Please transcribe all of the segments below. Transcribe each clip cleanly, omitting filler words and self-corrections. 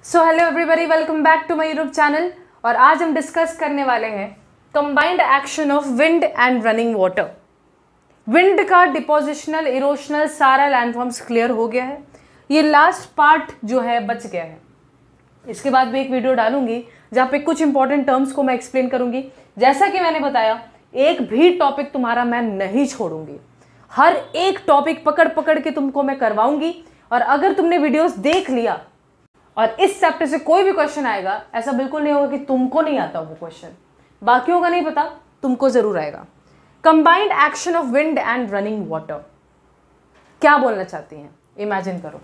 So hello everybody, welcome back to my YouTube channel. और आज हम डिस्कस करने वाले हैं combined action of wind and running water. Wind का डिपोजिशनल, इरोशनल सारा लैंडफॉर्म्स क्लियर हो गया है। ये लास्ट पार्ट जो है बच गया है। इसके बाद मैं एक वीडियो डालूंगी जहाँ पे कुछ इंपॉर्टेंट टर्म्स को मैं एक्सप्लेन करूंगी। जैसा कि मैंने बताया, एक भी टॉपिक तुम्हारा मैं नहीं छोड़ूंगी। हर एक टॉपिक पकड़ पकड़ के तुमको मैं करवाऊंगी। और अगर तुमने वीडियोस देख लिया और इस चैप्टर से कोई भी क्वेश्चन आएगा, ऐसा बिल्कुल नहीं होगा कि तुमको नहीं आता वो क्वेश्चन। बाकियों का नहीं पता, तुमको जरूर आएगा। Combined action of wind and running water, क्या बोलना चाहती हैं? इमेजिन करो,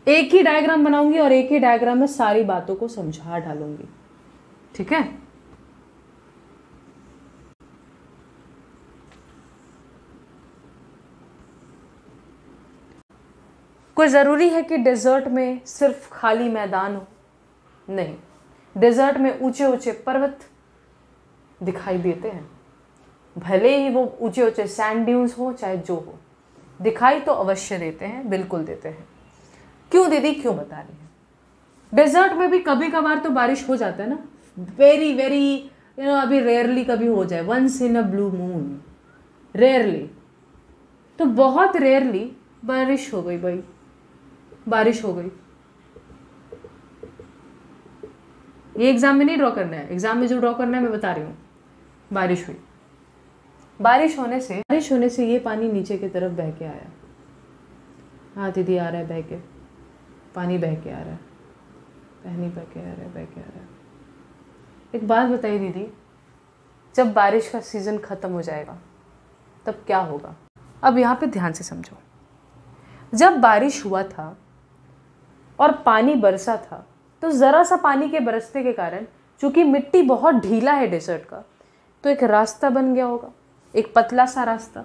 एक ही डायग्राम बनाऊंगी और एक ही डायग्राम में सारी बातों को समझा डालूंगी। ठीक है? कोई ज़रूरी है कि डेजर्ट में सिर्फ खाली मैदान हो? नहीं, डेजर्ट में ऊंचे ऊंचे पर्वत दिखाई देते हैं। भले ही वो ऊंचे ऊंचे सैंड ड्यून्स हो चाहे जो हो, दिखाई तो अवश्य देते हैं, बिल्कुल देते हैं। क्यों दीदी, क्यों बता रही हैं? डेजर्ट में भी कभी कभार तो बारिश हो जाता है ना, वेरी वेरी अभी रेयरली कभी हो जाए, once in a blue moon, rarely. तो बहुत रेयरली बारिश हो गई भाई, बारिश हो गई। ये एग्जाम में नहीं ड्रॉ करना है, एग्जाम में जो ड्रॉ करना है मैं बता रही हूँ। बारिश हुई, बारिश होने से ये पानी नीचे की तरफ बह के आया। हाँ दीदी, आ रहा है बह के, पानी बह के आ रहा है, पानी बह के आ रहा है, बह के आ रहा है। एक बात बताइए दीदी, जब बारिश का सीजन खत्म हो जाएगा तब क्या होगा? अब यहाँ पे ध्यान से समझो। जब बारिश हुआ था और पानी बरसा था, तो ज़रा सा पानी के बरसने के कारण, चूंकि मिट्टी बहुत ढीला है डेजर्ट का, तो एक रास्ता बन गया होगा, एक पतला सा रास्ता,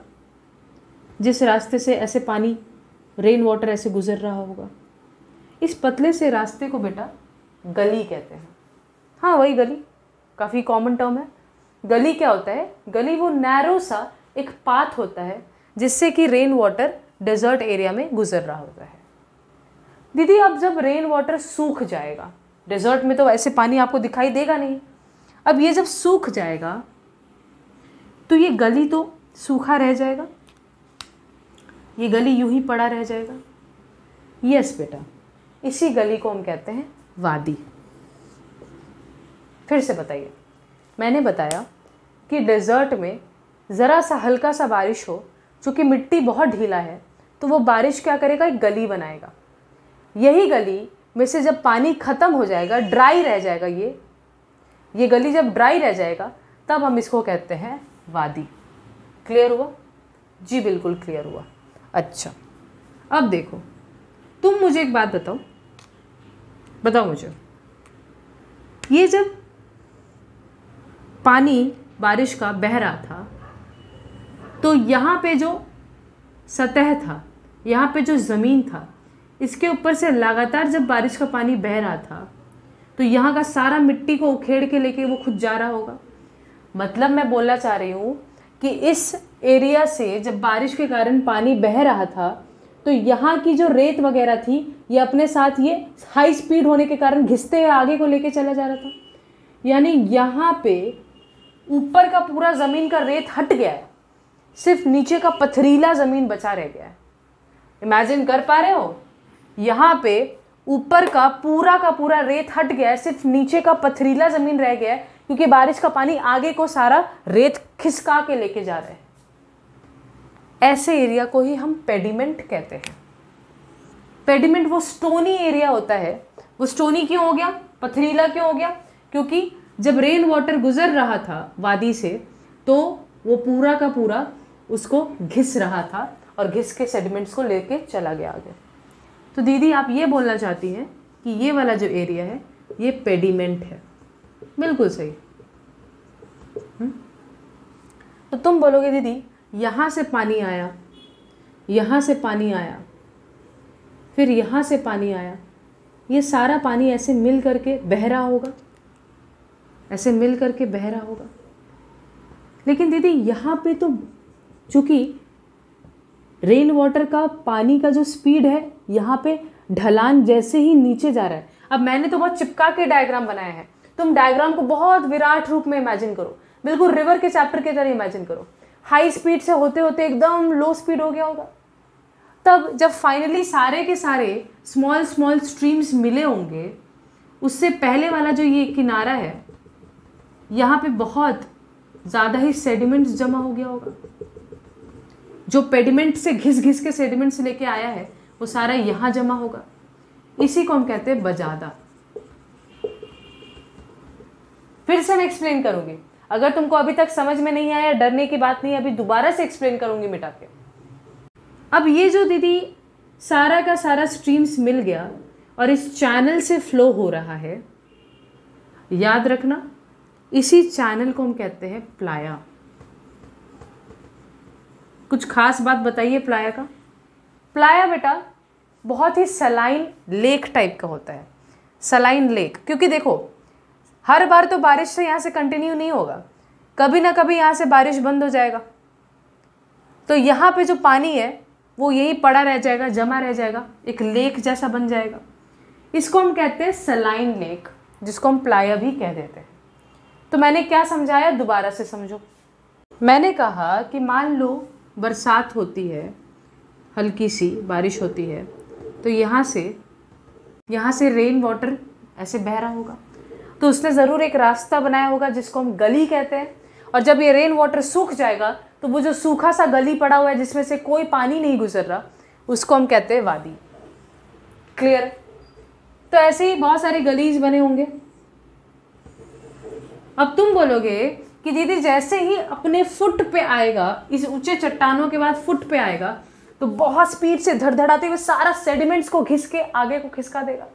जिस रास्ते से ऐसे पानी, रेन वाटर ऐसे गुजर रहा होगा। इस पतले से रास्ते को बेटा गली कहते हैं। हाँ वही गली, काफ़ी कॉमन टर्म है। गली क्या होता है? गली वो नैरो सा एक पाथ होता है जिससे कि रेन वाटर डेजर्ट एरिया में गुजर रहा होता है। दीदी अब जब रेन वाटर सूख जाएगा, डेजर्ट में तो ऐसे पानी आपको दिखाई देगा नहीं, अब ये जब सूख जाएगा तो ये गली तो सूखा रह जाएगा, ये गली यूं ही पड़ा रह जाएगा। यस बेटा, इसी गली को हम कहते हैं वादी। फिर से बताइए, मैंने बताया कि डेजर्ट में ज़रा सा हल्का सा बारिश हो, चूँकि मिट्टी बहुत ढीला है, तो वो बारिश क्या करेगा? एक गली बनाएगा। यही गली में से जब पानी ख़त्म हो जाएगा, ड्राई रह जाएगा, ये गली जब ड्राई रह जाएगा, तब हम इसको कहते हैं वादी। क्लियर हुआ? जी बिल्कुल क्लियर हुआ। अच्छा, अब देखो, तुम मुझे एक बात बताओ मुझे, ये जब पानी बारिश का बह रहा था, तो यहाँ पे जो सतह था, यहाँ पे जो ज़मीन था, इसके ऊपर से लगातार जब बारिश का पानी बह रहा था, तो यहाँ का सारा मिट्टी को उखेड़ के लेके वो खुद जा रहा होगा। मतलब मैं बोलना चाह रही हूँ कि इस एरिया से जब बारिश के कारण पानी बह रहा था, तो यहाँ की जो रेत वगैरह थी, ये अपने साथ ये हाई स्पीड होने के कारण घिसते हुए आगे को लेके चला जा रहा था। यानी यहाँ पे ऊपर का पूरा ज़मीन का रेत हट गया है, सिर्फ नीचे का पथरीला ज़मीन बचा रह गया है। इमेजिन कर पा रहे हो? यहाँ पे ऊपर का पूरा रेत हट गया है, सिर्फ नीचे का पथरीला ज़मीन रह गया है, क्योंकि बारिश का पानी आगे को सारा रेत खिसका के लेके जा रहे हैं। ऐसे एरिया को ही हम पेडिमेंट कहते हैं। पेडिमेंट वो स्टोनी एरिया होता है। वो स्टोनी क्यों हो गया, पथरीला क्यों हो गया? क्योंकि जब रेन वाटर गुजर रहा था वादी से, तो वो पूरा का पूरा उसको घिस रहा था और घिस के सेडिमेंट्स को लेके चला गया आगे। तो दीदी आप ये बोलना चाहती हैं कि ये वाला जो एरिया है ये पेडिमेंट है। बिल्कुल सही। तो तुम बोलोगे दीदी यहाँ से पानी आया, यहाँ से पानी आया, फिर यहाँ से पानी आया, ये सारा पानी ऐसे मिल करके बह रहा होगा, ऐसे मिल करके बह रहा होगा। लेकिन दीदी यहाँ पे तो चूँकि रेन वाटर का पानी का जो स्पीड है यहाँ पे ढलान जैसे ही नीचे जा रहा है, अब मैंने तो बहुत चिपका के डायग्राम बनाया है, तुम डायग्राम को बहुत विराट रूप में इमेजिन करो, बिल्कुल रिवर के चैप्टर की तरह इमेजिन करो। हाई स्पीड से होते होते एकदम लो स्पीड हो गया होगा। तब जब फाइनली सारे के सारे स्मॉल स्मॉल स्ट्रीम्स मिले होंगे, उससे पहले वाला जो ये किनारा है, यहाँ पे बहुत ज़्यादा ही सेडिमेंट्स जमा हो गया होगा। जो पेडिमेंट से घिस घिस के सेडिमेंट्स लेके आया है वो सारा यहाँ जमा होगा। इसी को हम कहते हैं बजादा। फिर से मैं एक्सप्लेन करूंगी, अगर तुमको अभी तक समझ में नहीं आया, डरने की बात नहीं, अभी दोबारा से एक्सप्लेन करूंगी मिटा के। अब ये जो दीदी सारा का सारा स्ट्रीम्स मिल गया और इस चैनल से फ्लो हो रहा है, याद रखना इसी चैनल को हम कहते हैं प्लाया। कुछ खास बात बताइए प्लाया का। प्लाया बेटा बहुत ही सलाइन लेक टाइप का होता है, सलाइन लेक, क्योंकि देखो हर बार तो बारिश से यहाँ से कंटिन्यू नहीं होगा, कभी ना कभी यहाँ से बारिश बंद हो जाएगा, तो यहाँ पे जो पानी है वो यही पड़ा रह जाएगा, जमा रह जाएगा, एक लेक जैसा बन जाएगा। इसको हम कहते हैं सलाइन लेक, जिसको हम प्लाया भी कह देते हैं। तो मैंने क्या समझाया, दोबारा से समझो। मैंने कहा कि मान लो बरसात होती है, हल्की सी बारिश होती है, तो यहाँ से रेन वाटर ऐसे बह रहा होगा, तो उसने ज़रूर एक रास्ता बनाया होगा जिसको हम गली कहते हैं। और जब ये रेन वाटर सूख जाएगा तो वो जो सूखा सा गली पड़ा हुआ है जिसमें से कोई पानी नहीं गुजर रहा, उसको हम कहते हैं वादी। क्लियर? तो ऐसे ही बहुत सारे गलीज बने होंगे। अब तुम बोलोगे कि दीदी जैसे ही अपने फुट पे आएगा, इस ऊंचे चट्टानों के बाद फुट पे आएगा, तो बहुत स्पीड से धड़धड़ाते हुए सारा सेडिमेंट्स को घिस के आगे को खिसका देगा।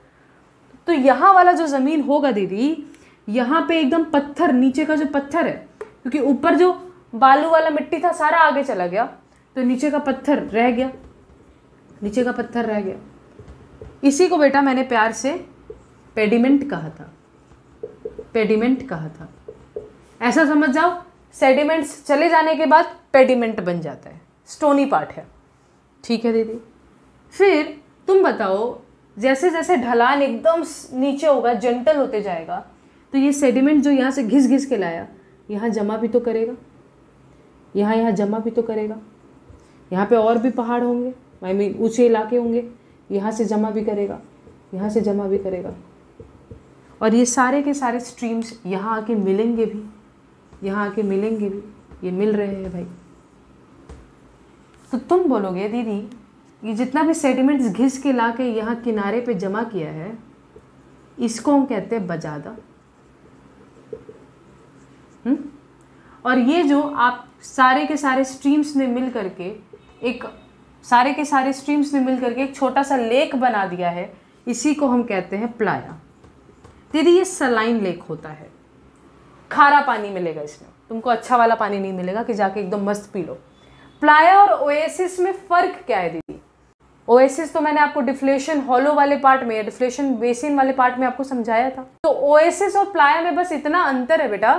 तो यहाँ वाला जो ज़मीन होगा दीदी, यहाँ पे एकदम पत्थर, नीचे का जो पत्थर है, क्योंकि ऊपर जो बालू वाला मिट्टी था सारा आगे चला गया, तो नीचे का पत्थर रह गया, नीचे का पत्थर रह गया। इसी को बेटा मैंने प्यार से पेडिमेंट कहा था, पेडिमेंट कहा था। ऐसा समझ जाओ, सेडिमेंट्स चले जाने के बाद पेडिमेंट बन जाता है, स्टोनी पार्ट है। ठीक है दीदी? फिर तुम बताओ, जैसे जैसे ढलान एकदम नीचे होगा, जेंटल होते जाएगा, तो ये सेडिमेंट जो यहाँ से घिस घिस के लाया, यहाँ जमा भी तो करेगा, यहाँ जमा भी तो करेगा। यहाँ पे और भी पहाड़ होंगे, आई मीन ऊंचे इलाके होंगे, यहाँ से जमा भी करेगा, यहाँ से जमा भी करेगा। और ये सारे के सारे स्ट्रीम्स यहाँ आके मिलेंगे भी, यहाँ आके मिलेंगे भी, ये मिल रहे हैं भाई। तो तुम बोलोगे दीदी ये जितना भी सेडिमेंट्स घिस के ला के यहाँ किनारे पे जमा किया है, इसको हम कहते हैं बजादा। और ये जो आप सारे के सारे स्ट्रीम्स ने मिल करके एक छोटा सा लेक बना दिया है, इसी को हम कहते हैं प्लाया। दीदी ये सलाइन लेक होता है, खारा पानी मिलेगा इसमें, तुमको अच्छा वाला पानी नहीं मिलेगा कि जाके एकदम मस्त पी लो। प्लाया और ओएसिस में फ़र्क क्या है दीदी? ओएसिस तो मैंने आपको डिफ्लेशन हॉलो वाले पार्ट में, डिफ्लेशन बेसिन वाले पार्ट में आपको समझाया था। तो ओएसिस और प्लाया में बस इतना अंतर है बेटा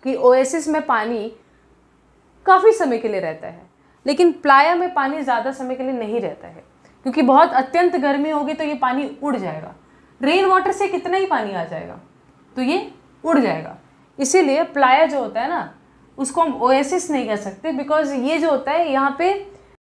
कि ओएसिस में पानी काफ़ी समय के लिए रहता है, लेकिन प्लाया में पानी ज़्यादा समय के लिए नहीं रहता है, क्योंकि बहुत अत्यंत गर्मी होगी तो ये पानी उड़ जाएगा। रेन वाटर से कितना ही पानी आ जाएगा तो ये उड़ जाएगा। इसीलिए प्लाया जो होता है ना, उसको हम ओएसिस नहीं कह सकते, बिकॉज ये जो होता है यहाँ पे